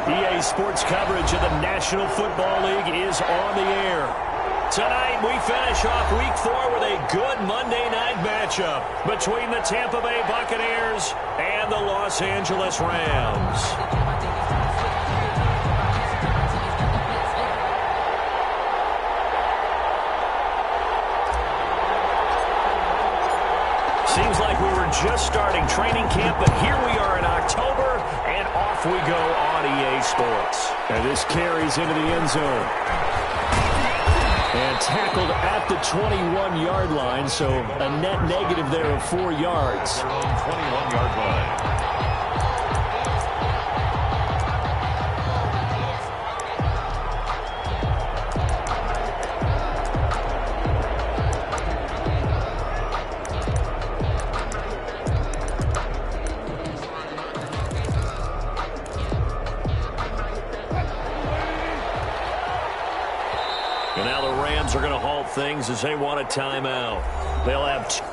EA Sports coverage of the National Football League is on the air. Tonight, we finish off Week 4 with a good Monday night matchup between the Tampa Bay Buccaneers and the Los Angeles Rams. Seems like we were just starting training camp, but here we are in October, and off we go on EA Sports. And this carries into the end zone. And tackled at the 21-yard line, so a net negative there of 4 yards. 21-yard line. And now the Rams are going to halt things as they want a timeout. They'll have two.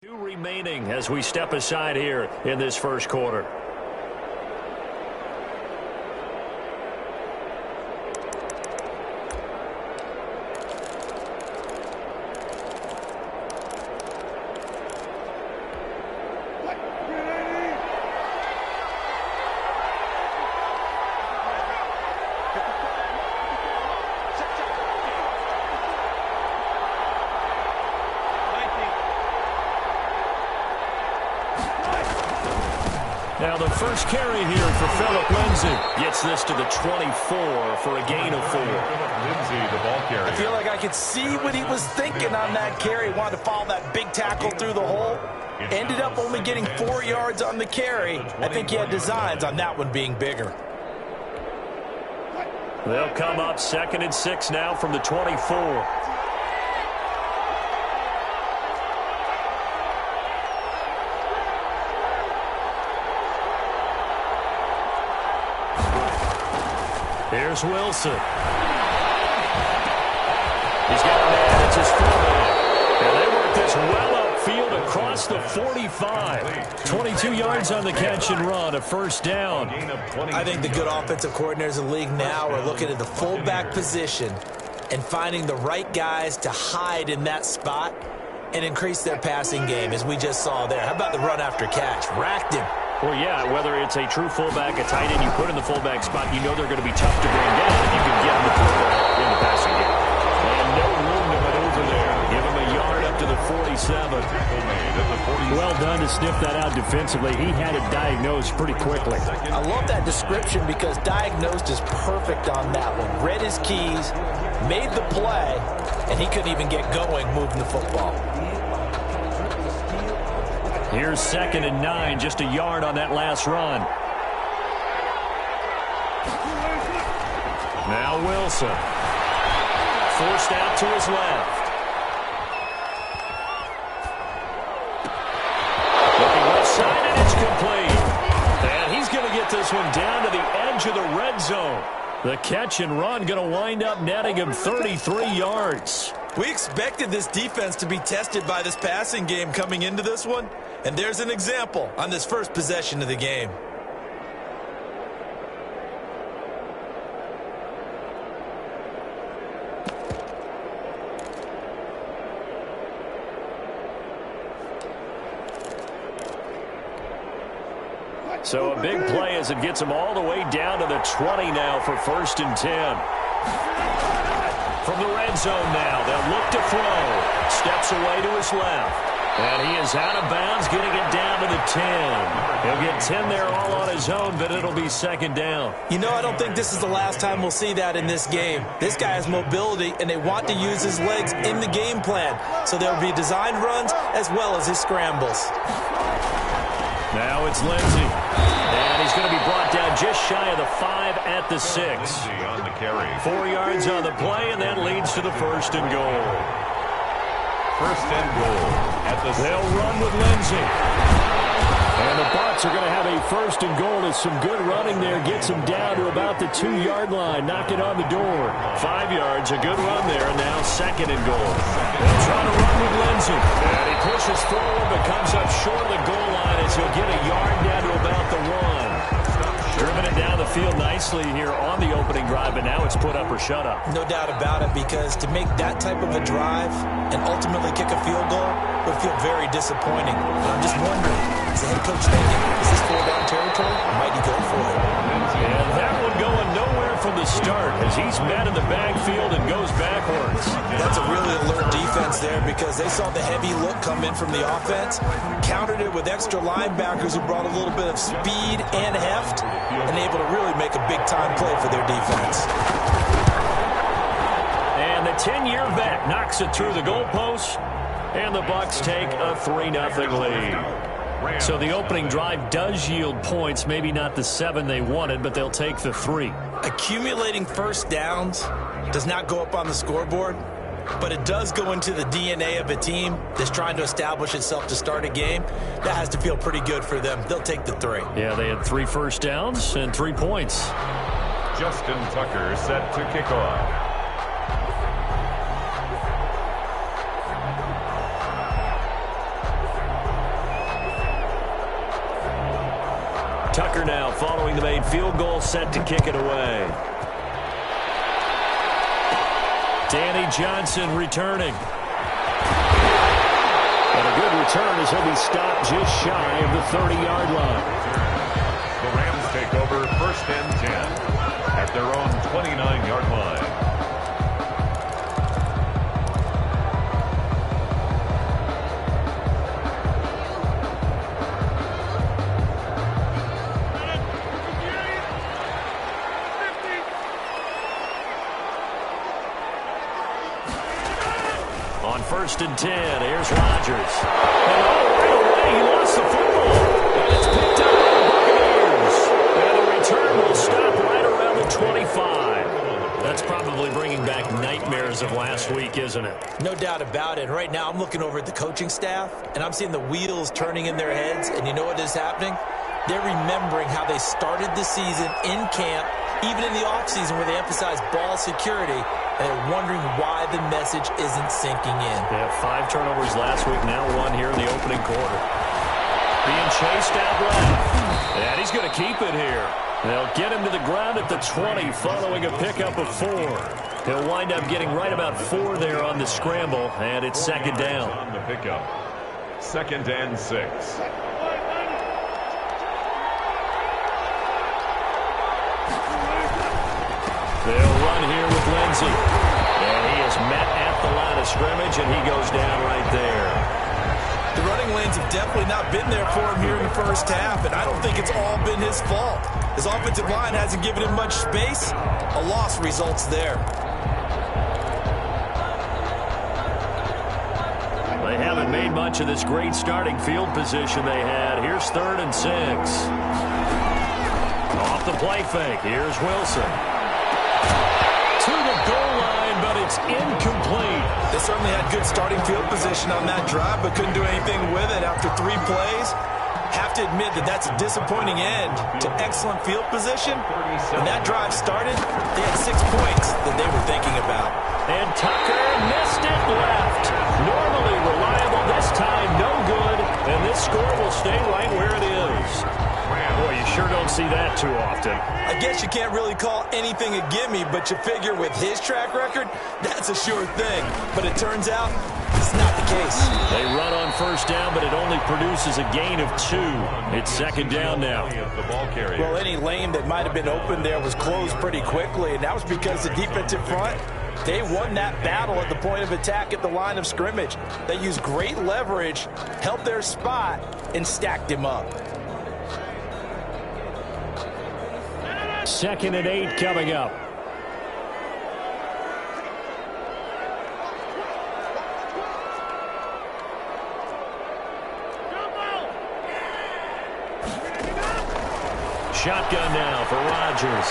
Two remaining as we step aside here in this first quarter. Now the first carry here for Phillip Lindsay. Gets this to the 24 for a gain of 4. Lindsay, the ball carrier. I feel like I could see what he was thinking on that carry. Wanted to follow that big tackle through the hole. Ended up only getting 4 yards on the carry. I think he had designs on that one being bigger. They'll come up 2nd and 6 now from the 24. Here's Wilson. He's got a man. It's his fullback. And they work this well upfield across the 45. 22 yards on the catch and run, a first down. I think the good offensive coordinators in the league now are looking at the fullback position and finding the right guys to hide in that spot and increase their passing game, as we just saw there. How about the run after catch? Racked him. Well, yeah, whether it's a true fullback, a tight end you put in the fullback spot, you know they're going to be tough to bring down if you can get them the football in the passing game. And no room to maneuver there. Give him a yard up to the 47. Well done to sniff that out defensively. He had it diagnosed pretty quickly. I love that description because diagnosed is perfect on that one. Read his keys, made the play, and he couldn't even get going moving the football. Here's 2nd and 9, just a yard on that last run. Now Wilson. Forced out to his left. Looking left side, and it's complete. And he's going to get this one down to the edge of the red zone. The catch and run going to wind up netting him 33 yards. We expected this defense to be tested by this passing game coming into this one. And there's an example on this first possession of the game. So a big play as it gets him all the way down to the 20 now for 1st and 10. From the red zone now, they'll look to throw. Steps away to his left. And he is out of bounds, getting it down to the 10. He'll get 10 there all on his own, but it'll be 2nd down. You know, I don't think this is the last time we'll see that in this game. This guy has mobility, and they want to use his legs in the game plan. So there'll be designed runs as well as his scrambles. Now it's Lindsey. And he's going to be brought down just shy of the 5 at the 6. On the carry. 4 yards on the play, and that leads to the 1st and goal. 1st and goal at the 6. They'll run with Lindsey. And the Bucs are going to have a 1st and goal as some good running there gets him down to about the 2-yard line. Knock it on the door. 5 yards, a good run there, and now 2nd and goal. They'll try to run with Lindsey. And he pushes forward but comes up short of the goal line as he'll get a yard down to about the 1. Driven it down the field nicely here on the opening drive, but now it's put up or shut up. No doubt about it, because to make that type of a drive and ultimately kick a field goal would feel very disappointing. But I'm just wondering, is the head coach thinking, is this 4-down territory, or might he go for it? And that one going nowhere from the start as he's met in the backfield and goes backwards. That's a really alert defense there, because they saw the heavy look come in from the offense, countered it with extra linebackers who brought a little bit of speed and heft, and able to really make a big-time play for their defense. And the 10-year vet knocks it through the goalpost, and the Bucs take a 3-0 lead. So the opening drive does yield points, maybe not the 7 they wanted, but they'll take the 3. Accumulating first downs does not go up on the scoreboard, but it does go into the DNA of a team that's trying to establish itself to start a game. That has to feel pretty good for them. They'll take the 3. Yeah, they had 3 first downs and 3 points. Justin Tucker set to kick off. Tucker now following the made field goal, set to kick it away. Danny Johnson returning. And a good return as he'll be stopped just shy of the 30-yard line. The Rams take over 1st and 10 at their own 29-yard line. On 1st and 10, here's Rodgers. And right away, he lost the football. And it's picked up by the Buccaneers. And the return will stop right around the 25. That's probably bringing back nightmares of last week, isn't it? No doubt about it. Right now, I'm looking over at the coaching staff, and I'm seeing the wheels turning in their heads. And you know what is happening? They're remembering how they started the season in camp, even in the offseason where they emphasized ball security, and they're wondering why the message isn't sinking in. They had 5 turnovers last week, now 1 here in the opening quarter. Being chased out left. And he's going to keep it here. They'll get him to the ground at the 20 following a pickup of 4. He'll wind up getting right about 4 there on the scramble, and it's 2nd down. On the pickup. 2nd and 6. They'll run here with Lindsey. And he is met at the line of scrimmage, and he goes down right there. The running lanes have definitely not been there for him here in the first half, and I don't think it's all been his fault. His offensive line hasn't given him much space. A loss results there. They haven't made much of this great starting field position they had. Here's 3rd and 6. Off the play fake. Here's Wilson. To the goal line, but it's incomplete. They certainly had good starting field position on that drive, but couldn't do anything with it after 3 plays. Have to admit that that's a disappointing end to excellent field position. When that drive started, they had 6 points that they were thinking about. And Tucker missed it left. Normally reliable, this time no good. And this score will stay right where it is. Boy, you sure don't see that too often. I guess you can't really call anything a gimme, but you figure with his track record, that's a sure thing. But it turns out it's not the case. They run on first down, but it only produces a gain of 2. It's second down now. Well, any lane that might have been open there was closed pretty quickly, and that was because the defensive front, they won that battle at the point of attack at the line of scrimmage. They used great leverage, held their spot, and stacked him up. 2nd and 8 coming up. Shotgun now for Rodgers.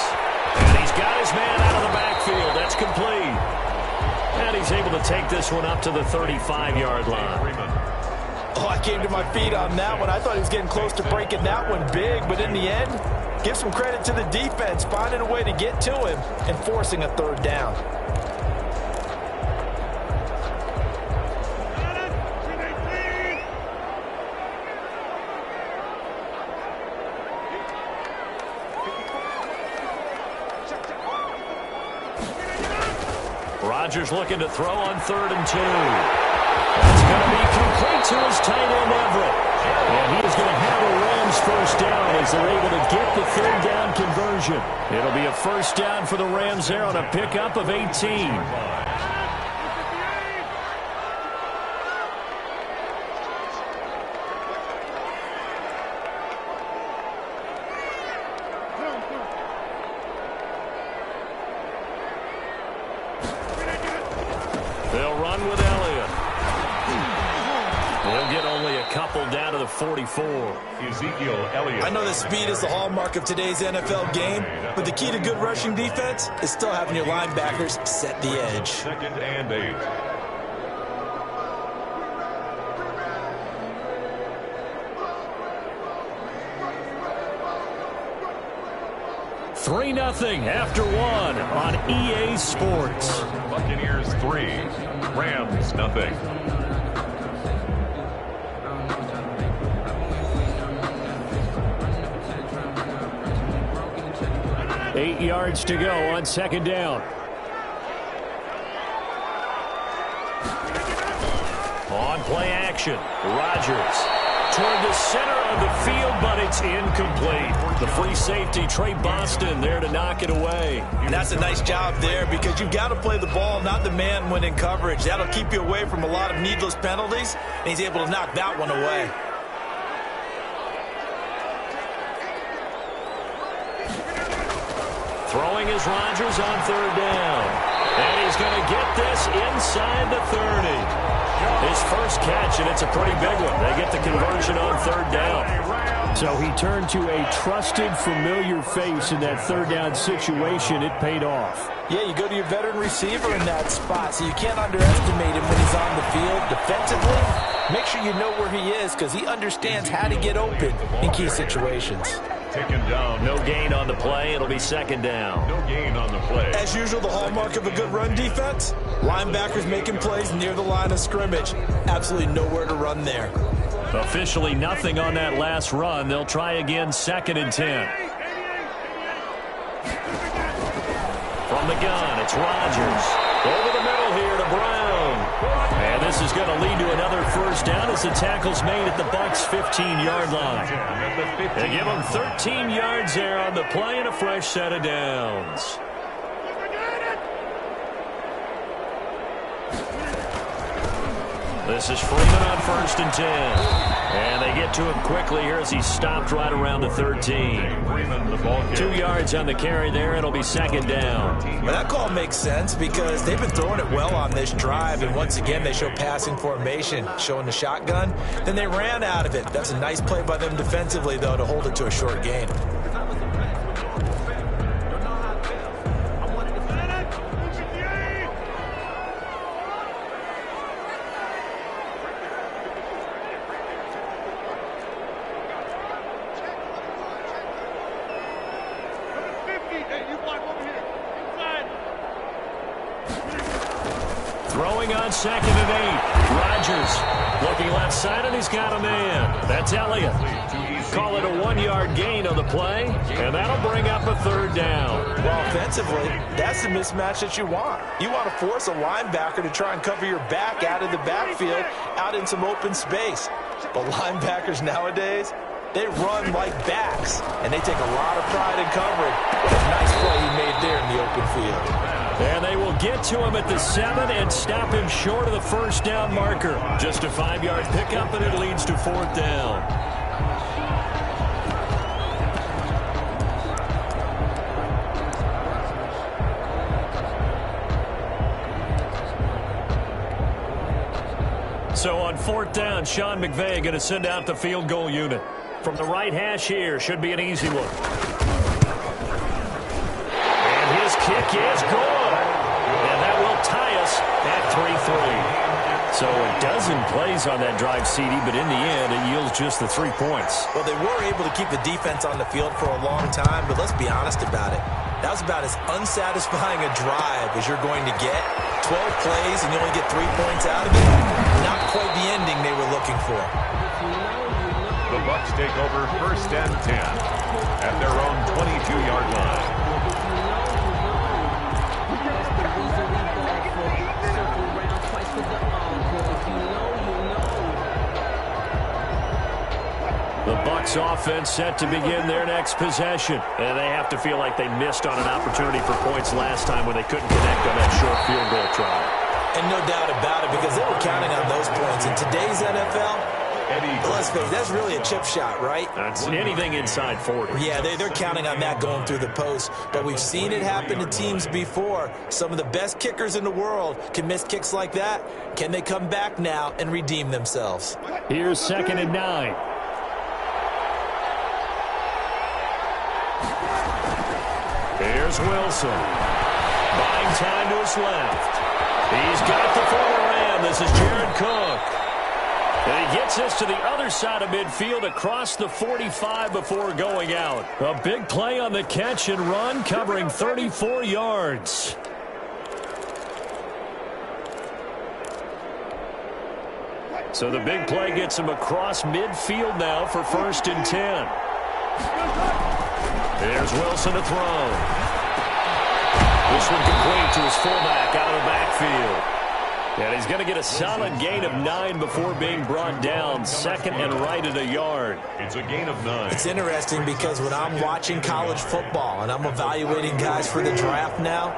And he's got his man out of the backfield. That's complete. And he's able to take this one up to the 35-yard line. Oh, I came to my feet on that one. I thought he was getting close to breaking that one big, but in the end, give some credit to the defense, finding a way to get to him and forcing a 3rd down. Rodgers looking to throw on 3rd and 2. That's going to be complete to his tight end, Everett. And he is going to have a Rams first down as they're able to get the 3rd down conversion. It'll be a first down for the Rams there on a pickup of 18. They'll run with Elliott. They'll get only a couple down to the 44. Ezekiel Elliott. I know that speed is the hallmark of today's NFL game, but the key to good rushing defense is still having your linebackers set the edge. 2nd and 8. 3-0 after 1 on EA Sports. Buccaneers 3, Rams nothing. Eight yards to go on 2nd down. On play action, Rodgers toward the center of the field, but it's incomplete. The free safety, Trey Boston, there to knock it away. And that's a nice job there because you've got to play the ball, not the man when in coverage. That'll keep you away from a lot of needless penalties, and he's able to knock that one away. Throwing is Rodgers on 3rd down. And he's going to get this inside the 30. His first catch, and it's a pretty big one. They get the conversion on 3rd down. So he turned to a trusted, familiar face in that 3rd down situation. It paid off. Yeah, you go to your veteran receiver in that spot, so you can't underestimate him when he's on the field defensively. Make sure you know where he is because he understands how to get open in key situations. Taken down. No gain on the play. It'll be 2nd down. No gain on the play. As usual, the hallmark of a good run defense, linebackers making plays near the line of scrimmage. Absolutely nowhere to run there. Officially nothing on that last run. They'll try again 2nd and 10. From the gun, it's Rodgers. Over the middle here to Brown. And this is going to lead to another first down as the tackle's made at the Bucs' 15-yard line. They give them 13 yards there on the play and a fresh set of downs. This is Freeman on 1st and 10. And they get to him quickly here as he stopped right around the 13. 2 yards on the carry there. It'll be 2nd down. Well, that call makes sense because they've been throwing it well on this drive. And once again, they show passing formation, showing the shotgun. Then they ran out of it. That's a nice play by them defensively, though, to hold it to a short gain. Throwing on 2nd and 8. Rodgers looking left side, and he's got a man. That's Elliott. Call it a 1-yard gain on the play, and that'll bring up a 3rd down. Well, offensively, that's the mismatch that you want. You want to force a linebacker to try and cover your back out of the backfield, out in some open space. But linebackers nowadays, they run like backs, and they take a lot of pride in covering. What a nice play he made there in the open field. And they will get to him at the 7 and stop him short of the 1st down marker. Just a 5-yard pickup, and it leads to 4th down. So on 4th down, Sean McVay going to send out the field goal unit. From the right hash here, should be an easy one. And his kick is good. And that will tie us at 3-3. So a dozen plays on that drive, CD, but in the end, it yields just the 3 points. Well, they were able to keep the defense on the field for a long time, but let's be honest about it. That was about as unsatisfying a drive as you're going to get. 12 plays and you only get 3 points out of it. Not quite the ending they were looking for. The Bucs take over 1st and 10 at their own 22-yard line. The Bucs offense set to begin their next possession. And they have to feel like they missed on an opportunity for points last time when they couldn't connect on that short field goal try. And no doubt about it, because they were counting on those points. In today's NFL, let's face it, that's really a chip shot, right? That's anything inside 40. Yeah, they're counting on that going through the post. But we've seen it happen to teams before. Some of the best kickers in the world can miss kicks like that. Can they come back now and redeem themselves? Here's 2nd and 9. Here's Wilson. Buying time to his left. He's got the former Ram. This is Jared Cook. And he gets us to the other side of midfield across the 45 before going out. A big play on the catch and run, covering 34 yards. So the big play gets him across midfield now for 1st and 10. There's Wilson to throw. This one complete to his fullback out of the backfield. And he's going to get a solid gain of 9 before being brought down. 2nd and right at a yard. It's a gain of 9. It's interesting because when I'm watching college football and I'm evaluating guys for the draft now,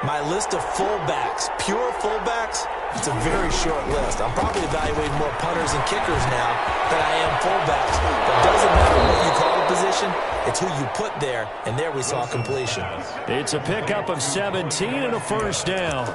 my list of fullbacks, pure fullbacks, it's a very short list. I'm probably evaluating more punters and kickers now than I am fullbacks. But it doesn't matter what you call the position. It's who you put there, and there we saw completion. It's a pickup of 17 and a 1st down.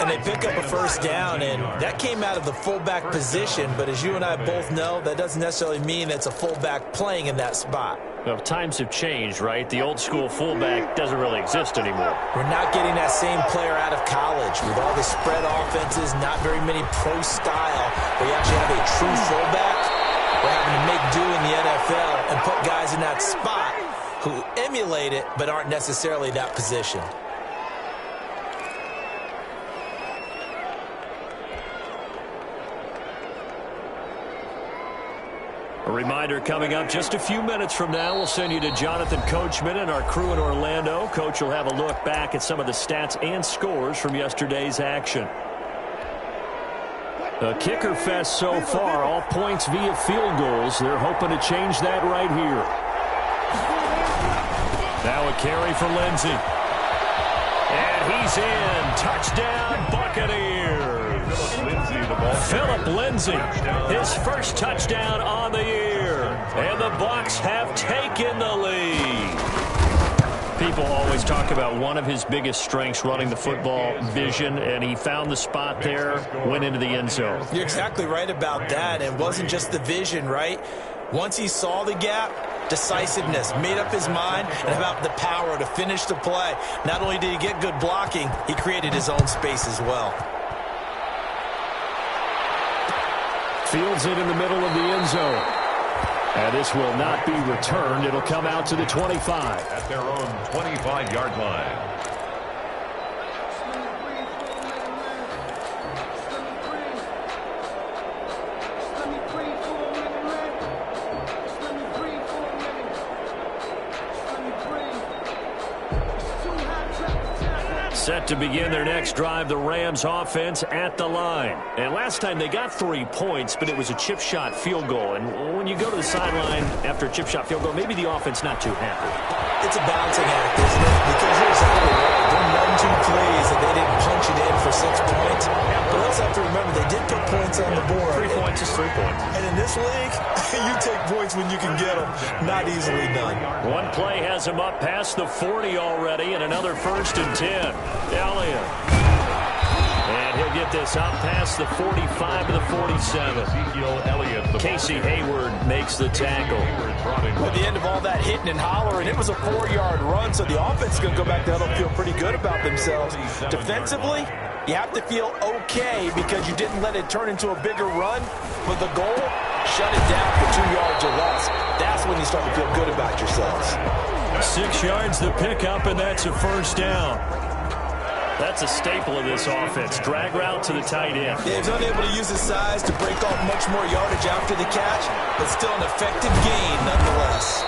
And they pick up a 1st down, and that came out of the fullback position. But as you and I both know, that doesn't necessarily mean it's a fullback playing in that spot. Well, times have changed, right? The old school fullback doesn't really exist anymore. We're not getting that same player out of college with all the spread offenses, not very many pro style, where you actually have a true fullback. We're having to make do in the NFL and put guys in that spot who emulate it but aren't necessarily that position. A reminder coming up just a few minutes from now, we'll send you to Jonathan Coachman and our crew in Orlando. Coach will have a look back at some of the stats and scores from yesterday's action. A kicker fest so far, all points via field goals. They're hoping to change that right here. Now a carry for Lindsey. And he's in. Touchdown, Buccaneers. Philip Lindsey, his first touchdown on the year. And the Bucs have taken the lead. People always talk about one of his biggest strengths, running the football, vision, and he found the spot there, went into the end zone. You're exactly right about that. It wasn't just the vision, right? Once he saw the gap, decisiveness, made up his mind, and about the power to finish the play. Not only did he get good blocking, he created his own space as well. Fields it in the middle of the end zone. And this will not be returned. It'll come out to the 25. At their own 25-yard line. Set to begin their next drive, the Rams offense at the line. And last time they got 3 points, but it was a chip shot field goal. And when you go to the sideline after a chip shot field goal, maybe the offense not too happy. It's a balancing act, isn't it? Because you're exactly right. They're 1-2 plays and they didn't punch it in for 6 points. But also have to remember, they did put points on the board. 3 points is 3 points. And in this league, you take points when you can get them. Not easily done. One play has him up past the 40 already, and another 1st and 10. Elliott. And he'll get this up past the 45 to the 47. Casey Hayward makes the tackle. At the end of all that hitting and hollering, it was a 4-yard run, so the offense is going to go back there. They'll feel pretty good about themselves. Defensively, you have to feel okay because you didn't let it turn into a bigger run. But the goal, shut it down for 2 yards or less. That's when you start to feel good about yourselves. 6 yards the pickup, and that's a 1st down. That's a staple of this offense. Drag route to the tight end. Yeah, he's unable to use his size to break off much more yardage after the catch, but still an effective gain nonetheless.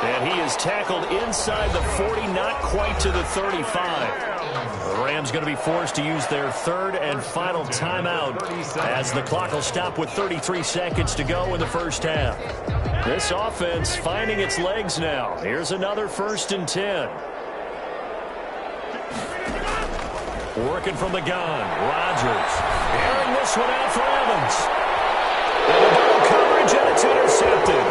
And he is tackled inside the 40, not quite to the 35. The Rams going to be forced to use their 3rd and final timeout as the clock will stop with 33 seconds to go in the 1st half. This offense finding its legs now. Here's another 1st and 10. Working from the gun. Rodgers airing this one out for Evans. And a double coverage, and it's intercepted.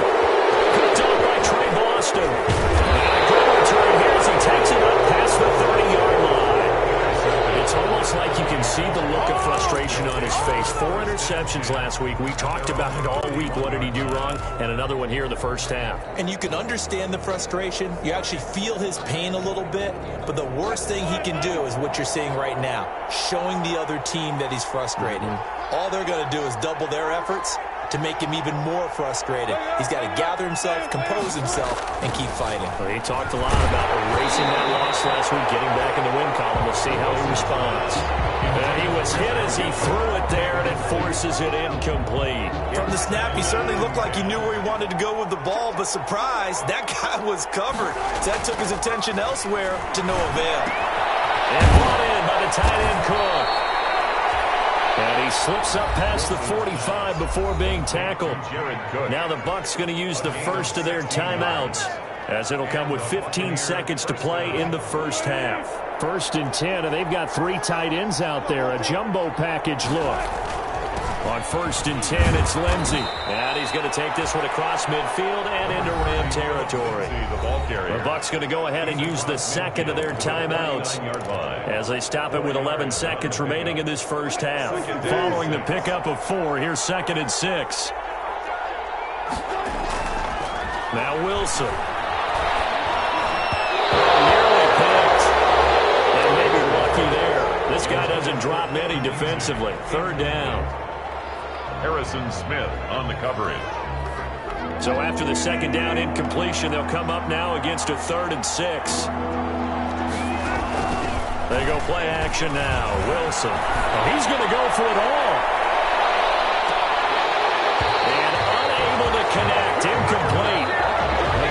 Picked up by Trey Boston. And a good return here as he takes it up past the 30-yard line. It's almost like you can see the look of frustration on his face. 4 interceptions last week. We talked about it all week. What did he do wrong? And another one here in the 1st half. And you can understand the frustration. You actually feel his pain a little bit. But the worst thing he can do is what you're seeing right now, showing the other team that he's frustrated. All they're going to do is double their efforts to make him even more frustrated. He's got to gather himself, compose himself, and keep fighting. Well, he talked a lot about erasing that loss last week, getting back in the win column. We'll see how he responds. And he was hit as he threw it there, and it forces it incomplete. From the snap, he certainly looked like he knew where he wanted to go with the ball, but surprise, that guy was covered. So that took his attention elsewhere to no avail. And brought in by the tight end Cook. And he slips up past the 45 before being tackled. Now the Bucs going to use the 1st of their timeouts, as it'll come with 15 seconds to play in the 1st half. 1st and 10, and they've got 3 tight ends out there. A jumbo package look. On 1st and 10, it's Lindsey. And he's going to take this one across midfield and into Ram territory. The Bucs going to go ahead and use the 2nd of their timeouts as they stop it with 11 seconds remaining in this 1st half. Following the pickup of 4, here's 2nd and 6. Now Wilson. Nearly picked. And maybe lucky there. This guy doesn't drop many defensively. 3rd down. Harrison Smith on the coverage. So after the 2nd down incompletion, they'll come up now against a 3rd and 6. They go play action now. Wilson. And he's going to go for it all. And unable to connect. Incomplete.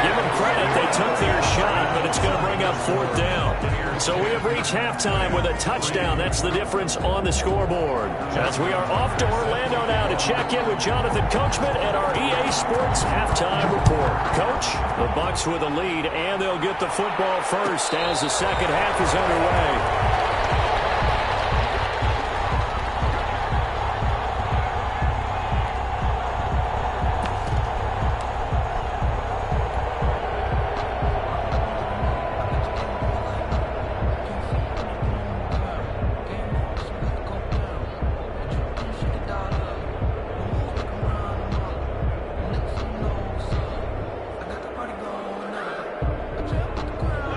Give them credit. They took their shot, but it's going to bring up 4th down. So we have reached halftime with a touchdown. That's the difference on the scoreboard. As we are off to Orlando now to check in with Jonathan Coachman at our EA Sports halftime report. Coach, the Bucs with a lead, and they'll get the football first as the 2nd half is underway.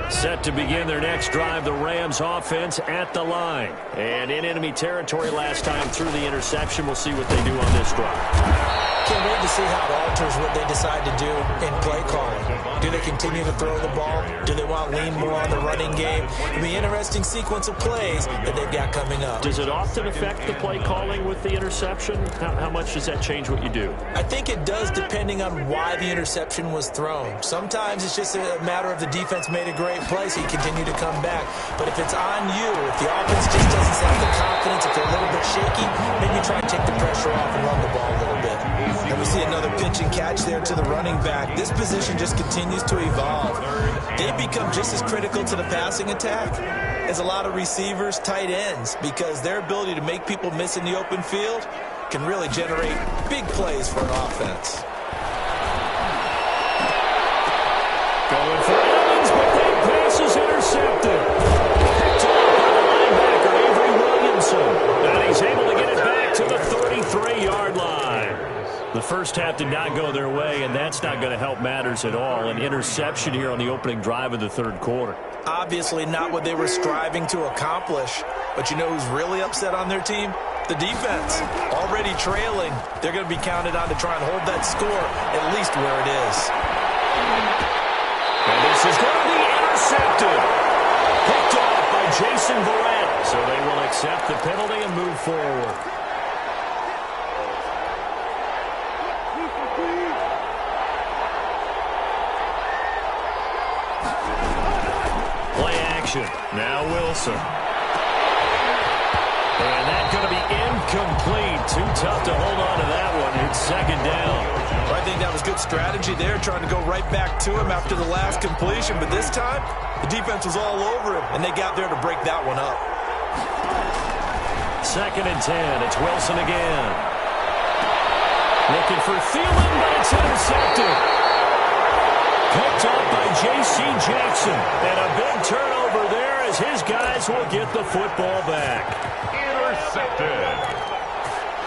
Set to begin their next drive, the Rams offense at the line. And in enemy territory last time through the interception. We'll see what they do on this drive. Can't wait to see how it alters what they decide to do in play calling. Do they continue to throw the ball? Do they want to lean more on the running game? It'll be an interesting sequence of plays that they've got coming up. Does it often affect the play calling with the interception? How much does that change what you do? I think it does, depending on why the interception was thrown. Sometimes it's just a matter of the defense made a great play. see continue to come back. But if it's on you, if the offense just doesn't have the confidence, if they're a little bit shaky, maybe try and take the pressure off and run the ball a little bit. And we see another pitch and catch there to the running back. This position just continues to evolve. They become just as critical to the passing attack as a lot of receivers, tight ends, because their ability to make people miss in the open field can really generate big plays for an offense. Going for Evans, but that pass is intercepted. Picked off by the linebacker, Avery Williamson. And he's able to get it back to the 33-yard line. The first half did not go their way, and that's not going to help matters at all. An interception here on the opening drive of the third quarter. Obviously not what they were striving to accomplish. But you know who's really upset on their team? The defense. Already trailing. They're going to be counted on to try and hold that score at least where it is. And this is going to be intercepted. Picked off by Jason Verrett. So they will accept the penalty and move forward. Play action. Now Wilson. And that's going to be incomplete. Too tough to hold on to that one. It's second down. I think that was good strategy there, trying to go right back to him after the last completion. But this time, the defense was all over him, and they got there to break that one up. Second and 10. It's Wilson again. Looking for Thielen, but it's intercepted. Picked up by J.C. Jackson. And a big turnover there as his guys will get the football back. Intercepted.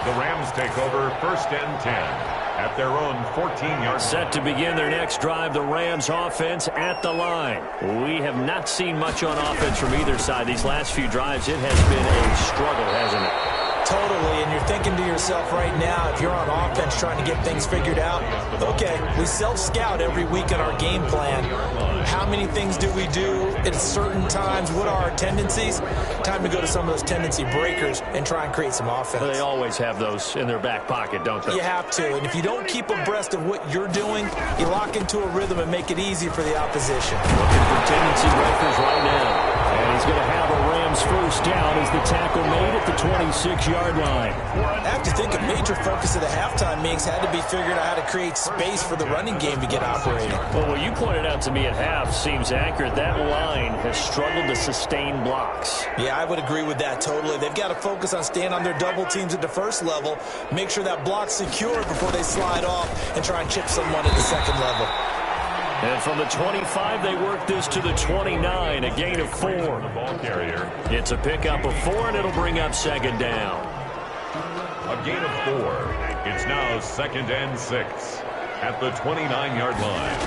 The Rams take over first and 10 at their own 14-yard. Set to begin their next drive, the Rams offense at the line. We have not seen much on offense from either side. These last few drives, it has been a struggle, hasn't it? Totally, and you're thinking to yourself right now, if you're on offense trying to get things figured out, okay, we self-scout every week in our game plan. How many things do we do at certain times? What are our tendencies? Time to go to some of those tendency breakers and try and create some offense. They always have those in their back pocket, don't they? You have to, and if you don't keep abreast of what you're doing, you lock into a rhythm and make it easy for the opposition. Looking for tendency breakers right now. And he's going to have a Rams first down as the tackle made at the 26-yard line. I have to think a major focus of the halftime meetings had to be figuring out how to create space for the running game to get operating. Well, what you pointed out to me at half seems accurate. That line has struggled to sustain blocks. Yeah, I would agree with that totally. They've got to focus on staying on their double teams at the first level, make sure that block's secure before they slide off and try and chip someone at the second level. And from the 25, they work this to the 29, a gain of 4. The ball carrier. It's a pickup of 4, and it'll bring up second down. A gain of 4. It's now second and 6 at the 29-yard line.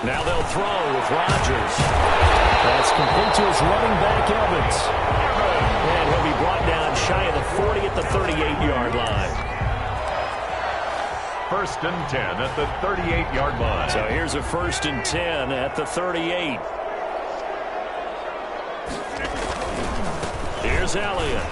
Now they'll throw with Rodgers. That's complete to his running back, Evans. And he'll be brought down shy of the 40 at the 38-yard line. First and 10 at the 38-yard line. So here's a first and 10 at the 38. Here's Elliott.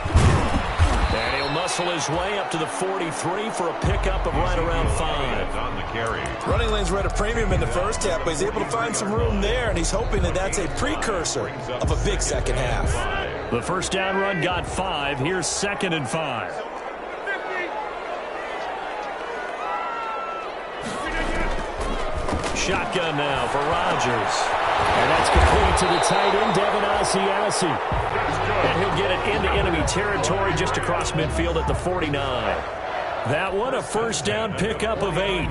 And he'll muscle his way up to the 43 for a pickup of right around 5. On the carry. Running lanes were at a premium in the first half, but he's able to find some room there, and he's hoping that that's a precursor of a big second half. The first down run got 5. Here's second and 5. Shotgun now for Rodgers. And that's complete to the tight end, Devin Asiasi. And he'll get it into enemy territory just across midfield at the 49. That one a first down pickup of 8.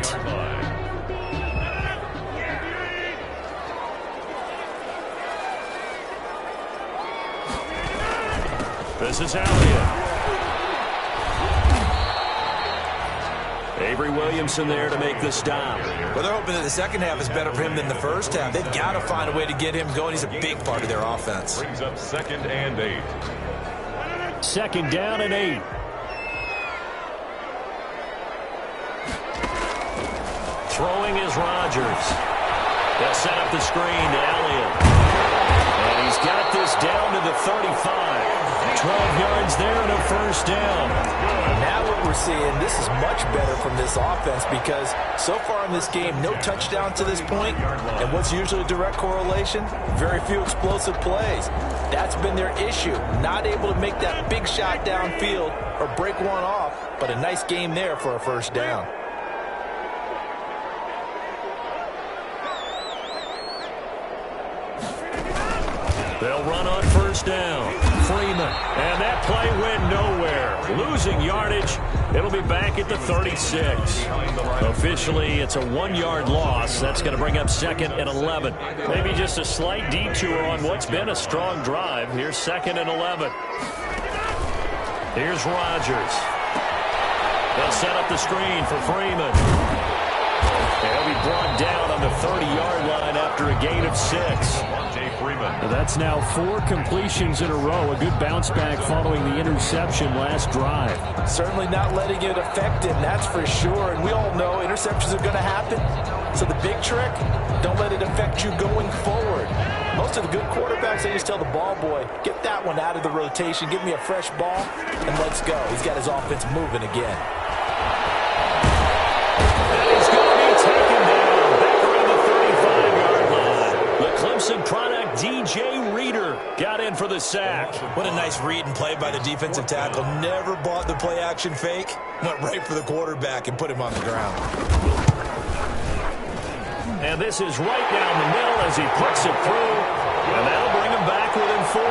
This is Elliott. Avery Williamson there to make the stop. Well, they're hoping that the second half is better for him than the first half. They've got to find a way to get him going. He's a big part of their offense. Brings up second and 8. Second down and 8. Throwing is Rodgers. They'll set up the screen to Elliott. And he's got this down to the 35. 12 yards there and a first down. Now what we're seeing, this is much better from this offense because so far in this game, no touchdown to this point, and what's usually a direct correlation? Very few explosive plays. That's been their issue, not able to make that big shot downfield or break one off, but a nice game there for a first down. They'll run on first down. Freeman. And that play went nowhere. Losing yardage. It'll be back at the 36. Officially, it's a 1-yard loss. That's going to bring up 2nd and 11. Maybe just a slight detour on what's been a strong drive. Here's 2nd and 11. Here's Rodgers. They'll set up the screen for Freeman. He'll be brought down on the 30-yard line after a gain of 6. That's now 4 completions in a row. A good bounce back following the interception last drive. Certainly not letting it affect him, that's for sure. And we all know interceptions are going to happen. So the big trick, don't let it affect you going forward. Most of the good quarterbacks, they just tell the ball boy, get that one out of the rotation, give me a fresh ball, and let's go. He's got his offense moving again. And he's going to be taken down back around the 35-yard line. The Clemson product, DJ Reader, got in for the sack. What a nice read and play by the defensive tackle. Never bought the play-action fake. Went right for the quarterback and put him on the ground. And this is right down the middle as he puts it through. And that'll bring him back within 4.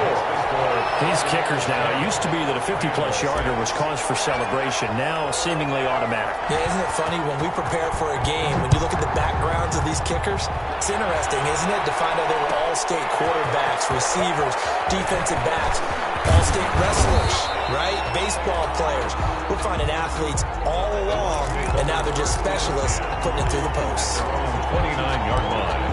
These kickers now, it used to be that a 50-plus yarder was cause for celebration. Now seemingly automatic. Yeah, isn't it funny when we prepare for a game, when you look at the backgrounds of these kickers, it's interesting, isn't it, to find out they were all-state quarterbacks, receivers, defensive backs, all-state wrestlers, right? Baseball players. We're finding athletes all along, and now they're just specialists putting it through the posts. 29-yard line.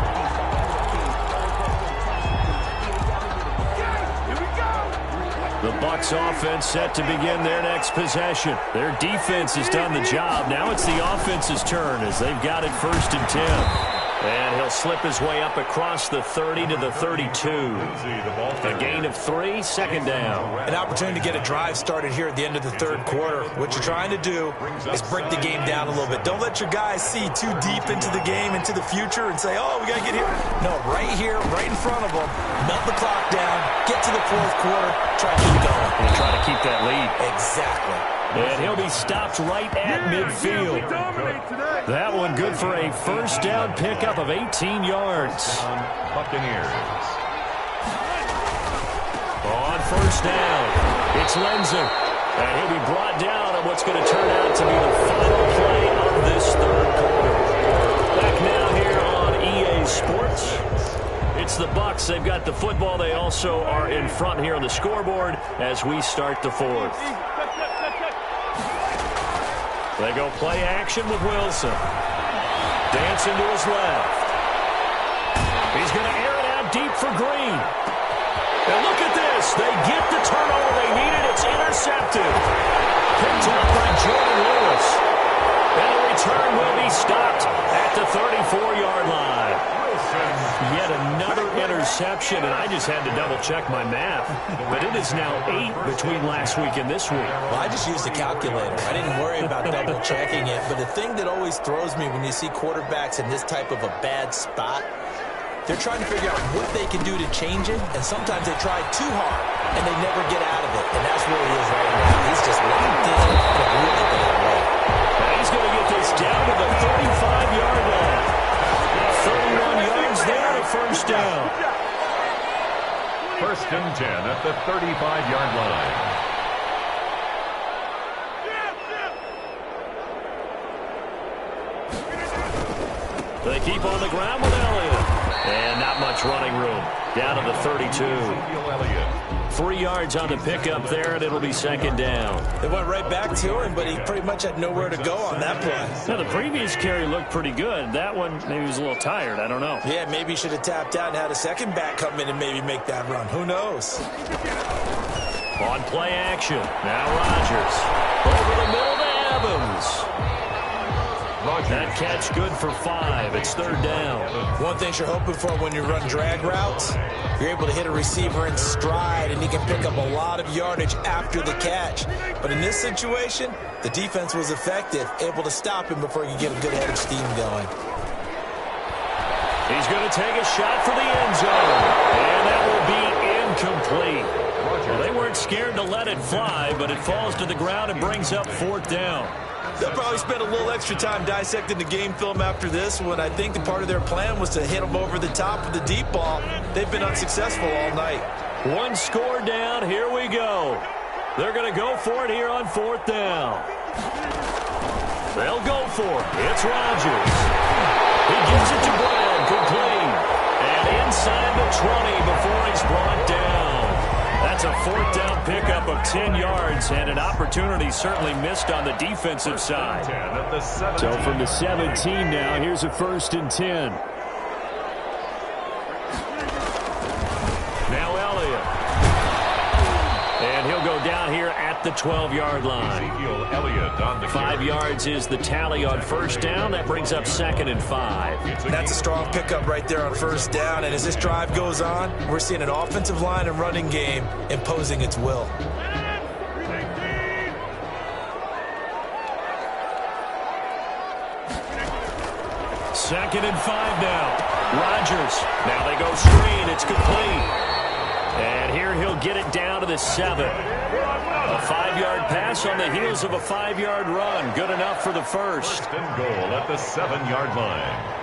The Bucs offense set to begin their next possession. Their defense has done the job. Now it's the offense's turn as they've got it 1st and 10. And he'll slip his way up across the 30 to the 32. A gain of 3, 2nd down. An opportunity to get a drive started here at the end of the 3rd quarter. What you're trying to do is break the game down a little bit. Don't let your guys see too deep into the game, into the future, and say, oh, we got to get here. No, right here, right in front of them. Melt the clock down, get to the 4th quarter, try to keep going. And try to keep that lead. Exactly. And he'll be stopped right at midfield. That one good for a first down pickup of 18 yards. Buccaneers. On first down, it's Lenzer. And he'll be brought down on what's going to turn out to be the final play of this 3rd quarter. Back now here on EA Sports. It's the Bucs. They've got the football. They also are in front here on the scoreboard as we start the 4th. They go play action with Wilson. Dancing to his left. He's going to air it out deep for Green. And look at this. They get the turnover they needed. It's intercepted. Picked up by Jordan Lewis. And the return will be stopped at the 34-yard line. Yet another interception, and I just had to double-check my math. But it is now 8 between last week and this week. Well, I just used a calculator. I didn't worry about double-checking it. But the thing that always throws me when you see quarterbacks in this type of a bad spot, they're trying to figure out what they can do to change it, and sometimes they try too hard, and they never get out of it. And that's where he is right now. He's just locked in in a really bad way. Now he's going to get this down to the 35-yard line. 31 yards there to first down. 1st and 10 at the 35-yard line. They keep on the ground with Elliott. And not much running room. Down to the 32. 3 yards on the pickup there, and it'll be 2nd down. They went right back to him, but he pretty much had nowhere to go on that play. Now, the previous carry looked pretty good. That one, maybe he was a little tired. I don't know. Yeah, maybe he should have tapped out and had a second back come in and maybe make that run. Who knows? On play action. Now Rodgers. Over the middle to Evans. That catch good for 5. It's 3rd down. One thing you're hoping for when you run drag routes, you're able to hit a receiver in stride, and he can pick up a lot of yardage after the catch. But in this situation, the defense was effective, able to stop him before he could get a good head of steam going. He's going to take a shot for the end zone, and that will be incomplete. Well, they weren't scared to let it fly, but it falls to the ground and brings up 4th down. They'll probably spend a little extra time dissecting the game film after this one. I think the part of their plan was to hit them over the top of the deep ball. They've been unsuccessful all night. 1 score down. Here we go. They're going to go for it here on 4th down. They'll go for it. It's Rodgers. He gives it to Brown, complete. And inside the 20 before he's brought down. That's a 4th down pickup of 10 yards, and an opportunity certainly missed on the defensive side. So from the 17 now, here's a 1st and 10. Now Elliott. And he'll go down here at the 12-yard line. 5 yards is the tally on 1st down. That brings up 2nd and 5. That's a strong pickup right there on 1st down. And as this drive goes on, we're seeing an offensive line and running game imposing its will. Second and 5 now. Rodgers. Now they go screen. It's complete. And here he'll get it down to the 7. A 5-yard pass on the heels of a 5-yard run. Good enough for the 1st. 1st and goal at the 7-yard line.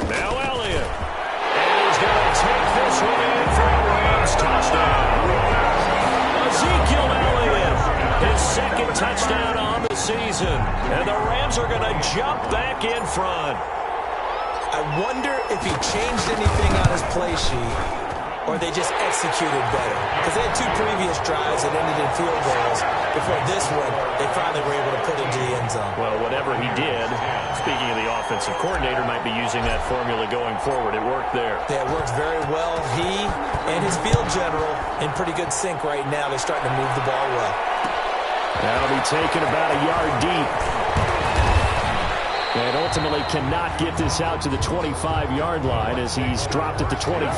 Now Elliott. And he's going to take this one in for a Rams touchdown. Ezekiel Elliott, his 2nd touchdown on the season. And the Rams are going to jump back in front. I wonder if he changed anything on his play sheet or they just executed better. Because they had 2 previous drives that ended in field goals. Before this one, they finally were able to put into the end zone. Well, whatever he did, speaking of the offensive coordinator, might be using that formula going forward. It worked there. Yeah, it worked very well. He and his field general in pretty good sync right now. They're starting to move the ball well. That'll be taken about a yard deep. And ultimately cannot get this out to the 25-yard line as he's dropped at the 23.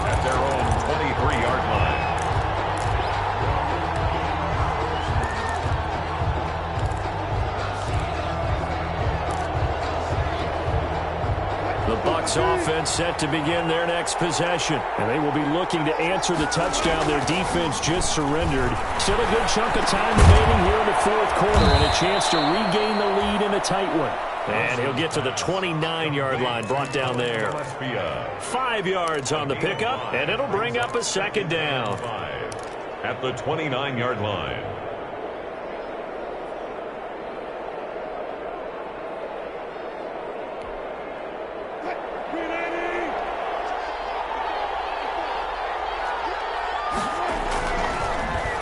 At their own 23-yard line. The Bucs offense set to begin their next possession. And they will be looking to answer the touchdown their defense just surrendered. Still a good chunk of time remaining here in the 4th quarter and a chance to regain the lead in a tight one. And he'll get to the 29-yard line, brought down there. 5 yards on the pickup, and it'll bring up a 2nd down. At the 29-yard line.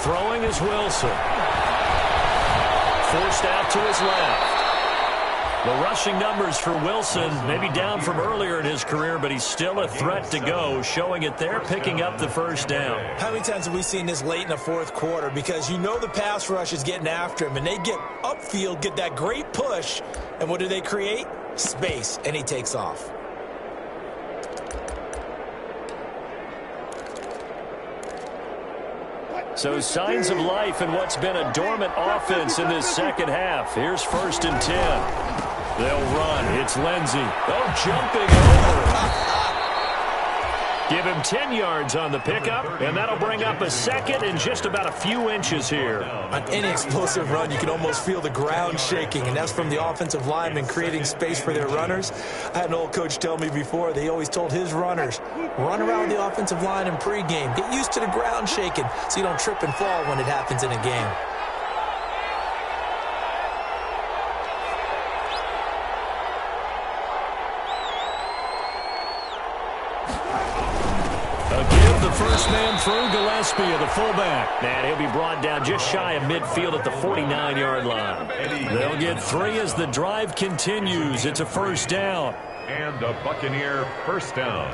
Throwing is Wilson. Forced out to his left. The rushing numbers for Wilson maybe down from earlier in his career, but he's still a threat to go, showing it there, picking up the 1st down. How many times have we seen this late in the 4th quarter? Because you know the pass rush is getting after him, and they get upfield, get that great push, and what do they create? Space, and he takes off. So signs of life in what's been a dormant offense in this 2nd half. Here's 1st and 10. They'll run. It's Lindsey. Oh, jumping over. Give him 10 yards on the pickup, and that'll bring up a 2nd and just about a few inches here. On any explosive run, you can almost feel the ground shaking, and that's from the offensive linemen creating space for their runners. I had an old coach tell me before, they always told his runners, run around the offensive line in pregame. Get used to the ground shaking so you don't trip and fall when it happens in a game. first man through, Gillespie, the fullback. And he'll be brought down just shy of midfield at the 49-yard line. They'll get 3 as the drive continues. It's a first down. And a Buccaneer first down.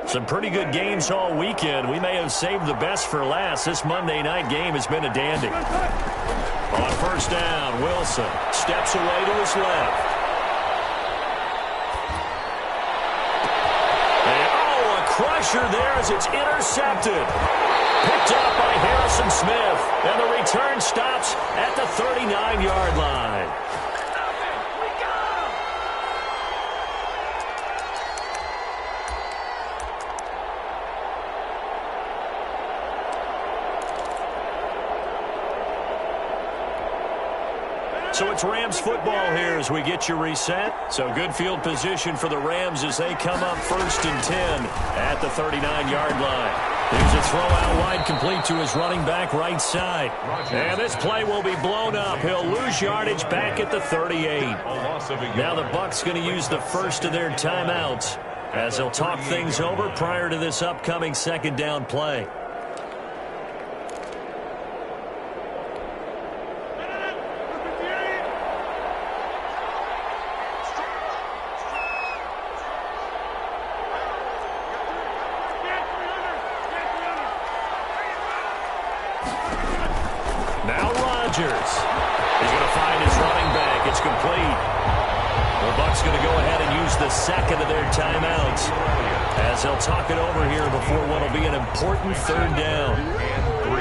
Some pretty good games all weekend. We may have saved the best for last. This Monday night game has been a dandy. On first down, Wilson steps away to his left. And, a crusher there as it's intercepted. Picked up by Harrison Smith. And the return stops at the 39-yard line. So it's Rams football here as we get you reset. So good field position for the Rams as they come up 1st and 10 at the 39-yard line. Here's a throw out wide, complete to his running back right side. And this play will be blown up. He'll lose yardage back at the 38. Now the Bucs going to use the first of their timeouts as they'll talk things over prior to this upcoming second down play. He's going to find his running back. It's complete. The Bucs going to go ahead and use the second of their timeouts as they'll talk it over here before what will be an important third down. And 3.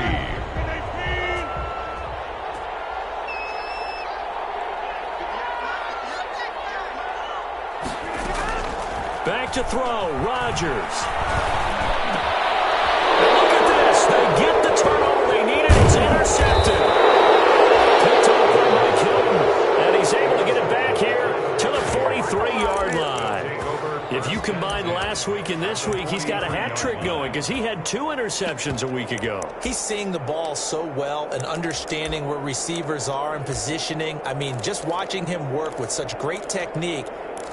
Back to throw. Rodgers. And look at this. They get the turnover they needed. It's intercepted. Picked up by Mike Hilton, and he's able to get it back here to the 43-yard line. If you combine last week and this week, he's got a hat trick going because he had 2 interceptions a week ago. He's seeing the ball so well and understanding where receivers are and positioning. I mean, just watching him work with such great technique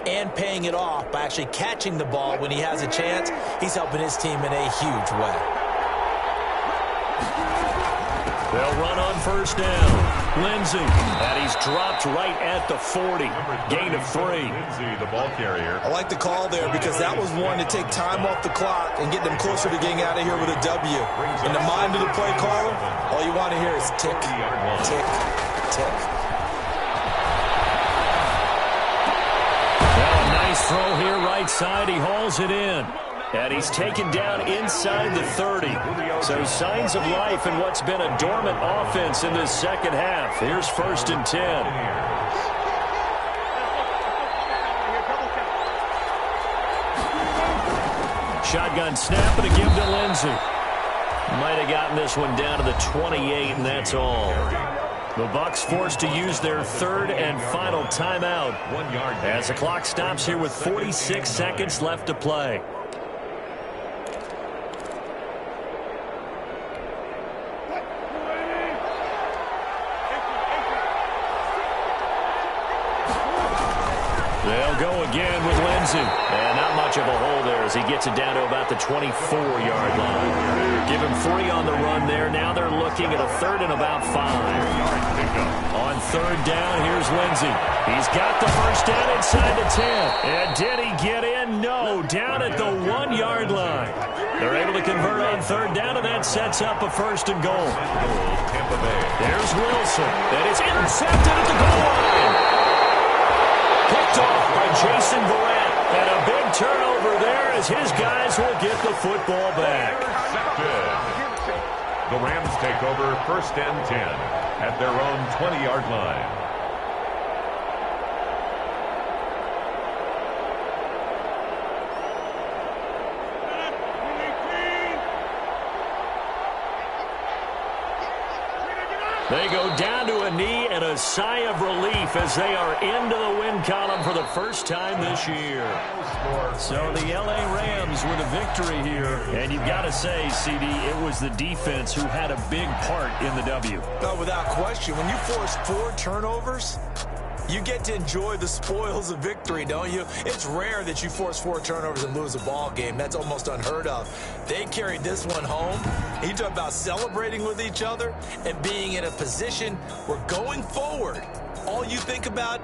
and paying it off by actually catching the ball when he has a chance, he's helping his team in a huge way. They'll run on first down. Lindsey, and he's dropped right at the 40. Gain of 3. Lindsey, the ball carrier. I like the call there because that was one to take time off the clock and get them closer to getting out of here with a W. In the mind of the play caller, all you want to hear is tick, tick, tick. Now a nice throw here right side. He hauls it in. And he's taken down inside the 30. So signs of life in what's been a dormant offense in this second half. Here's 1st and 10. Shotgun snap and a give to Lindsey. Might have gotten this one down to the 28, and that's all. The Bucs forced to use their 3rd and final timeout 1 yard as the clock stops here with 46 seconds left to play. They'll go again with Lindsey. And not much of a hole there as he gets it down to about the 24-yard line. Give him 3 on the run there. Now they're looking at a 3rd and about 5. On 3rd down, here's Lindsey. He's got the first down inside the 10. And did he get in? No. Down at the 1-yard line. They're able to convert on 3rd down, and that sets up a 1st and goal. There's Wilson. And it's intercepted at the goal line. Picked off by Jason Verrett. And a big turnover there as his guys will get the football back. The Rams take over 1st and 10 at their own 20-yard line. They go down to a knee and a sigh of relief as they are into the win column for the first time this year. So the L.A. Rams with a victory here. And you've got to say, CD, it was the defense who had a big part in the W. No, without question. When you force 4 turnovers, You get to enjoy the spoils of victory, don't you? It's rare that you force 4 turnovers and lose a ball game. That's almost unheard of. They carried this one home. You talk about celebrating with each other and being in a position where going forward, all you think about